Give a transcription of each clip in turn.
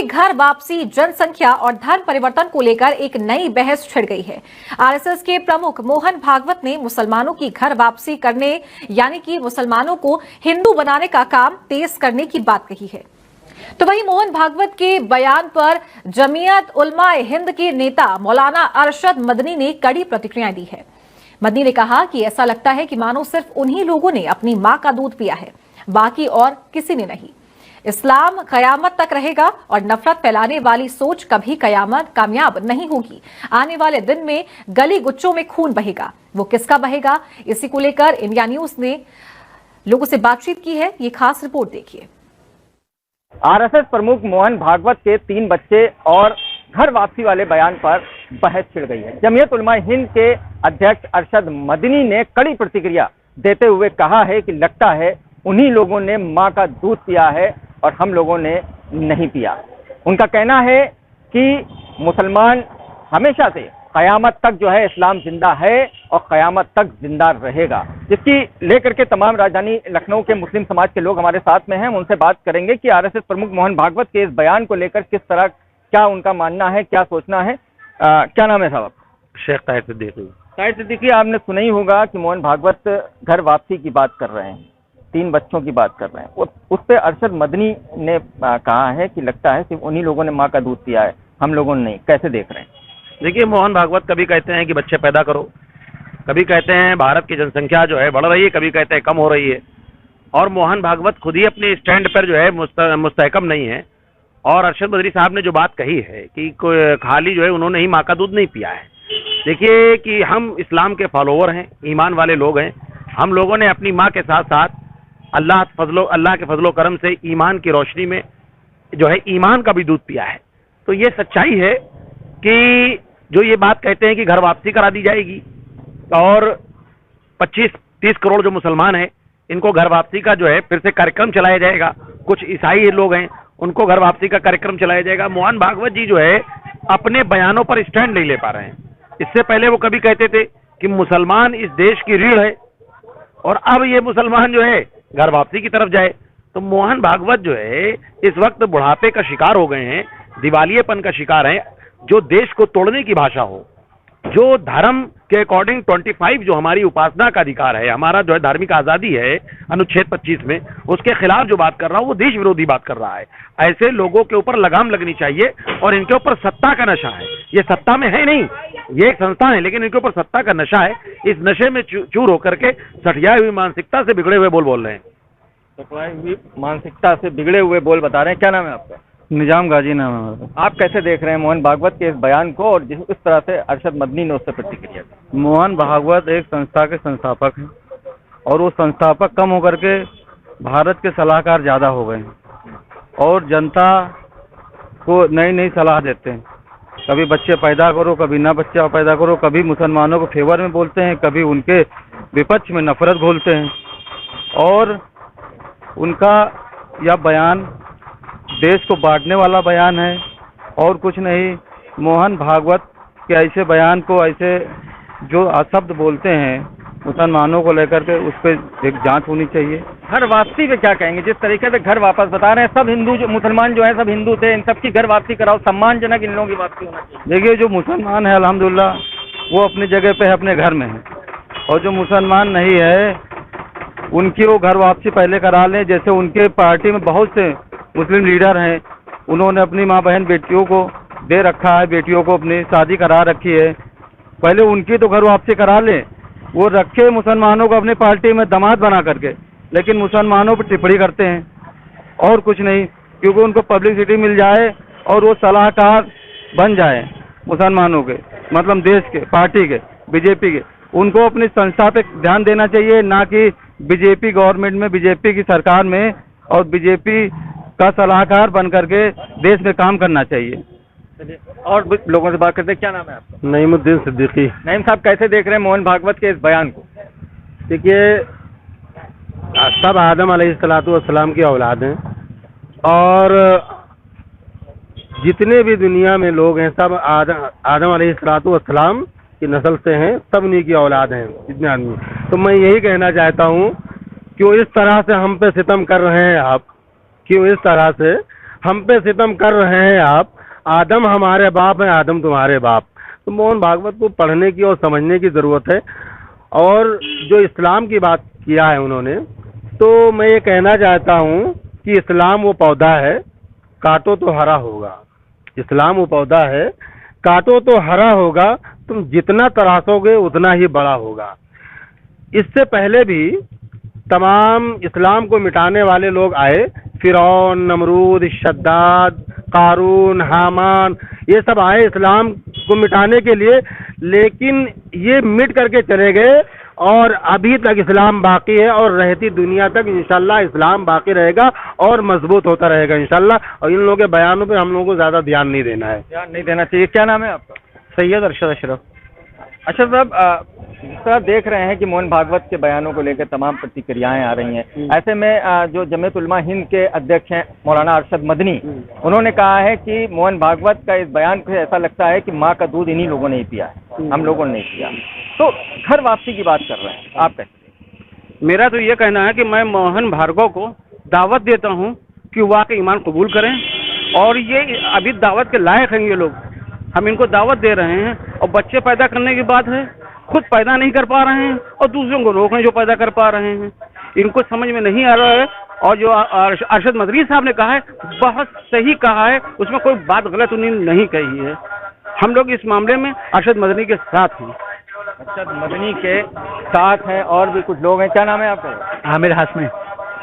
घर वापसी, जनसंख्या और धर्म परिवर्तन को लेकर एक नई बहस छिड़ गई है। आरएसएस के प्रमुख मोहन भागवत ने मुसलमानों की घर वापसी करने यानी कि मुसलमानों को हिंदू बनाने का काम तेज करने की बात कही है। तो वहीं मोहन भागवत के बयान पर जमीयत उलमाए हिंद के नेता मौलाना अरशद मदनी ने कड़ी प्रतिक्रियाएं दी है। मदनी ने कहा कि ऐसा लगता है कि मानो सिर्फ उन्हीं लोगों ने अपनी मां का दूध पिया है, बाकी और किसी ने नहीं। इस्लाम कयामत तक रहेगा और नफरत फैलाने वाली सोच कभी कामयाब नहीं होगी। आने वाले दिन में गली गुच्चों में खून बहेगा, वो किसका बहेगा? इसी को लेकर इंडिया न्यूज ने लोगों से बातचीत की है, ये खास रिपोर्ट देखिए। आरएसएस प्रमुख मोहन भागवत के 3 बच्चे और घर वापसी वाले बयान पर बहस छिड़ गई है। जमीयत उलमा हिंद के अध्यक्ष अरशद मदनी ने कड़ी प्रतिक्रिया देते हुए कहा है कि लगता है उन्हीं लोगों ने मां का दूध पिया है और हम लोगों ने नहीं पिया। उनका कहना है कि मुसलमान हमेशा से कयामत तक जो है इस्लाम जिंदा है और कयामत तक जिंदा रहेगा। जिसकी लेकर के तमाम राजधानी लखनऊ के मुस्लिम समाज के लोग हमारे साथ में हैं। हम उनसे बात करेंगे कि आरएसएस प्रमुख मोहन भागवत के इस बयान को लेकर किस तरह क्या उनका मानना है, क्या सोचना है। क्या नाम है साहब? शेख ताहिर सिद्दीकी। ताहिर सिद्दीकी, आपने सुना ही होगा कि मोहन भागवत घर वापसी की बात कर रहे हैं, 3 बच्चों की बात कर रहे हैं। उस पे अरशद मदनी ने कहा है कि लगता है सिर्फ उन्हीं लोगों ने माँ का दूध पिया है, हम लोगों ने नहीं। कैसे देख रहे हैं? देखिए, मोहन भागवत कभी कहते हैं कि बच्चे पैदा करो, कभी कहते हैं भारत की जनसंख्या जो है बढ़ रही है, कभी कहते हैं कम हो रही है। और मोहन भागवत खुद ही अपने स्टैंड पर जो है मुस्तहकम नहीं है। और अरशद मदनी साहब ने जो बात कही है कि खाली जो है उन्होंने ही माँ का दूध नहीं पिया है। देखिए कि हम इस्लाम के फॉलोवर हैं, ईमान वाले लोग हैं। हम लोगों ने अपनी माँ के साथ साथ अल्लाह के फजलो करम से ईमान की रोशनी में जो है ईमान का भी दूध पिया है। तो ये सच्चाई है कि जो ये बात कहते हैं कि घर वापसी करा दी जाएगी और 25-30 करोड़ जो मुसलमान हैं इनको घर वापसी का जो है फिर से कार्यक्रम चलाया जाएगा। कुछ ईसाई लोग हैं, उनको घर वापसी का कार्यक्रम चलाया जाएगा। मोहन भागवत जी जो है अपने बयानों पर स्टैंड नहीं ले पा रहे हैं। इससे पहले वो कभी कहते थे कि मुसलमान इस देश की रीढ़ है और अब ये मुसलमान जो है घर वापसी की तरफ जाए। तो मोहन भागवत जो है इस वक्त बुढ़ापे का शिकार हो गए हैं, दिवालियेपन का शिकार हैं। जो देश को तोड़ने की भाषा हो, जो धर्म के अकॉर्डिंग 25 जो हमारी उपासना का अधिकार है, हमारा जो है धार्मिक आजादी है अनुच्छेद 25 में, उसके खिलाफ जो बात कर रहा हूं वो देश विरोधी बात कर रहा है। ऐसे लोगों के ऊपर लगाम लगनी चाहिए। और इनके ऊपर सत्ता का नशा है। ये सत्ता में है नहीं, ये एक संस्था है, लेकिन इनके ऊपर सत्ता का नशा है। इस नशे में चूर होकर के सठियाई हुई मानसिकता से बिगड़े हुए बोल रहे हैं। सठियाई हुई मानसिकता से बिगड़े हुए बोल बता रहे हैं। क्या नाम है आपका? निजाम गाजी नाम है। आप कैसे देख रहे हैं मोहन भागवत के इस बयान को और जिस तरह से अरशद मदनी ने उससे प्रतिक्रिया दी? मोहन भागवत एक संस्था के संस्थापक हैं और वो संस्थापक कम होकर के भारत के सलाहकार ज़्यादा हो गए हैं और जनता को नई नई सलाह देते हैं। कभी बच्चे पैदा करो, कभी ना बच्चा पैदा करो, कभी मुसलमानों को फेवर में बोलते हैं, कभी उनके विपक्ष में नफरत घोलते हैं। और उनका यह बयान देश को बांटने वाला बयान है और कुछ नहीं। मोहन भागवत के ऐसे बयान को, ऐसे जो अशब्द बोलते हैं मुसलमानों को लेकर के, उस पर एक जांच होनी चाहिए। घर वापसी पे क्या कहेंगे? जिस तरीके से घर वापस बता रहे हैं, सब हिंदू जो मुसलमान जो है सब हिंदू थे, इन सबकी घर वापसी कराओ, सम्मानजनक इन लोगों की वापसी होना चाहिए। देखिए, जो मुसलमान है अल्हम्दुलिल्लाह वो अपनी जगह पे है, अपने घर में है। और जो मुसलमान नहीं है उनकी वो घर वापसी पहले करा लें। जैसे उनके पार्टी में बहुत से मुस्लिम लीडर हैं, उन्होंने अपनी माँ बहन बेटियों को दे रखा है, बेटियों को अपनी शादी करा रखी है। पहले उनकी तो घर वापसी करा लें। वो रखे मुसलमानों को अपनी पार्टी में दामाद बना करके, लेकिन मुसलमानों पर टिप्पणी करते हैं और कुछ नहीं, क्योंकि उनको पब्लिसिटी मिल जाए और वो सलाहकार बन जाए मुसलमानों के, मतलब देश के, पार्टी के, बीजेपी के। उनको अपनी संस्था पे ध्यान देना चाहिए, ना कि बीजेपी गवर्नमेंट में, बीजेपी की सरकार में और बीजेपी का सलाहकार बन करके देश में काम करना चाहिए। और लोगों से बात करते हैं। क्या नाम है आपका? नईमुद्दीन सिद्दीकी। नईम साहब, कैसे देख रहे हैं मोहन भागवत के इस बयान को? देखिए, सब आदम अलैहिस्सलाम की औलाद हैं और जितने भी दुनिया में लोग हैं सब आदम अलैहिस्सलाम की नस्ल से हैं, सब उन्हीं की औलाद हैं जितने आदमी। तो मैं यही कहना चाहता हूँ, क्यों इस तरह से हम पे सितम कर रहे हैं आप? क्यों इस तरह से? हम पे सितम कर रहे हैं आप, आदम हमारे बाप है, आदम तुम्हारे बाप। तो मोहन भागवत को पढ़ने की और समझने की जरूरत है। और जो इस्लाम की बात किया है उन्होंने, तो मैं ये कहना चाहता हूँ कि इस्लाम वो पौधा है, काटो तो हरा होगा। इस्लाम वो पौधा है, काटो तो हरा होगा, तुम जितना तराशोगे उतना ही बड़ा होगा। इससे पहले भी तमाम इस्लाम को मिटाने वाले लोग आए, फिरौन, नमरूद, शद्दाद, कारून, हामान, ये सब आए इस्लाम को मिटाने के लिए, लेकिन ये मिट करके चले गए और अभी तक इस्लाम बाकी है और रहती दुनिया तक इंशाल्लाह इस्लाम बाकी रहेगा और मजबूत होता रहेगा इंशाल्लाह। और इन लोगों के बयानों पे हम लोगों को ज़्यादा ध्यान नहीं देना है। ध्यान नहीं देना चाहिए। क्या नाम है आपका? सैयद अरशद अशरफ। अच्छा साहब, जिस तरह देख रहे हैं कि मोहन भागवत के बयानों को लेकर तमाम प्रतिक्रियाएं आ रही हैं, ऐसे में जो जमीयत उलमा हिंद के अध्यक्ष हैं मौलाना अरशद मदनी, उन्होंने कहा है कि मोहन भागवत का इस बयान से ऐसा लगता है कि माँ का दूध इन्हीं लोगों ने ही पिया है, हम लोगों ने नहीं पिया। तो घर वापसी की बात कर रहे हैं, आप कैसे? मेरा तो ये कहना है कि मैं मोहन भार्गव को दावत देता हूँ कि वो आके ईमान कबूल करें, और ये अभी दावत के लायक हैं ये लोग, हम इनको दावत दे रहे हैं। और बच्चे पैदा करने की बात है, खुद पैदा नहीं कर पा रहे हैं और दूसरों को रोक रहे हैं जो पैदा कर पा रहे हैं, इनको समझ में नहीं आ रहा है। और जो अरशद मदनी साहब ने कहा है बहुत सही कहा है, उसमें कोई बात गलत उन्होंने नहीं कही है। हम लोग इस मामले में अरशद मदनी के साथ हैं। अरशद मदनी के साथ हैं और भी कुछ लोग हैं। क्या नाम है आपका? आमिर हाशमी।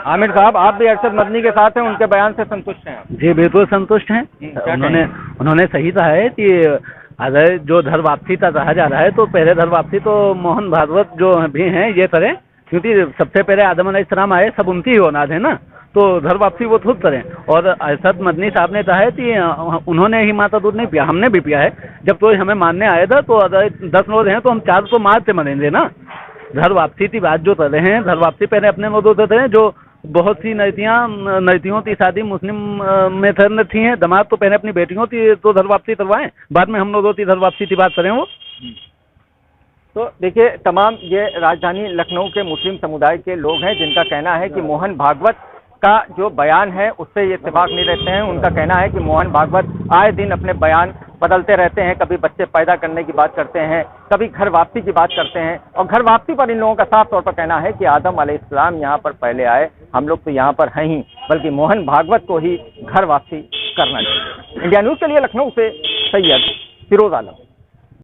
आमिर साहब, आप भी अरशद मदनी के साथ हैं, उनके बयान से संतुष्ट हैं आप? जी बिल्कुल संतुष्ट हैं। उन्होंने सही कहा है कि अगर जो धर वापसी का कहा जा रहा है तो पहले धर वापसी तो मोहन भागवत जो भी हैं ये करें, क्योंकि सबसे पहले आदम अलैहिस्सलाम आए, सब उनकी ही औलाद है ना, तो धर वापसी वो खुद करें। और अरशद मदनी साहब ने कहा है कि उन्होंने ही माता दूध नहीं पिया, हमने भी पिया है। जब तो हमें मानने आए था तो अगर 10 लोग हैं तो हम 4 को मार से मरेंगे ना। धर वापसी की बात जो कर रहे हैं, धर वापसी पहले अपने लोग होते थे जो बहुत सी नतियों की शादी मुस्लिम में थी हैं, दामाद तो पहले अपनी बेटियों की तो धर वापसी करवाएं, बाद में हम लोगों की धर वापसी की बात करें वो। तो देखिए, तमाम ये राजधानी लखनऊ के मुस्लिम समुदाय के लोग हैं जिनका कहना है कि मोहन भागवत का जो बयान है उससे ये इत्तेफाक नहीं रहते हैं। उनका कहना है कि मोहन भागवत आए दिन अपने बयान बदलते रहते हैं, कभी बच्चे पैदा करने की बात करते हैं, कभी घर वापसी की बात करते हैं। और घर वापसी पर इन लोगों का साफ तौर पर कहना है कि आदम अलैहिस्सलाम यहाँ पर पहले आए, हम लोग तो यहाँ पर हैं ही, बल्कि मोहन भागवत को ही घर वापसी करना चाहिए। इंडिया न्यूज़ के लिए लखनऊ से सैयद फिरोज आलम।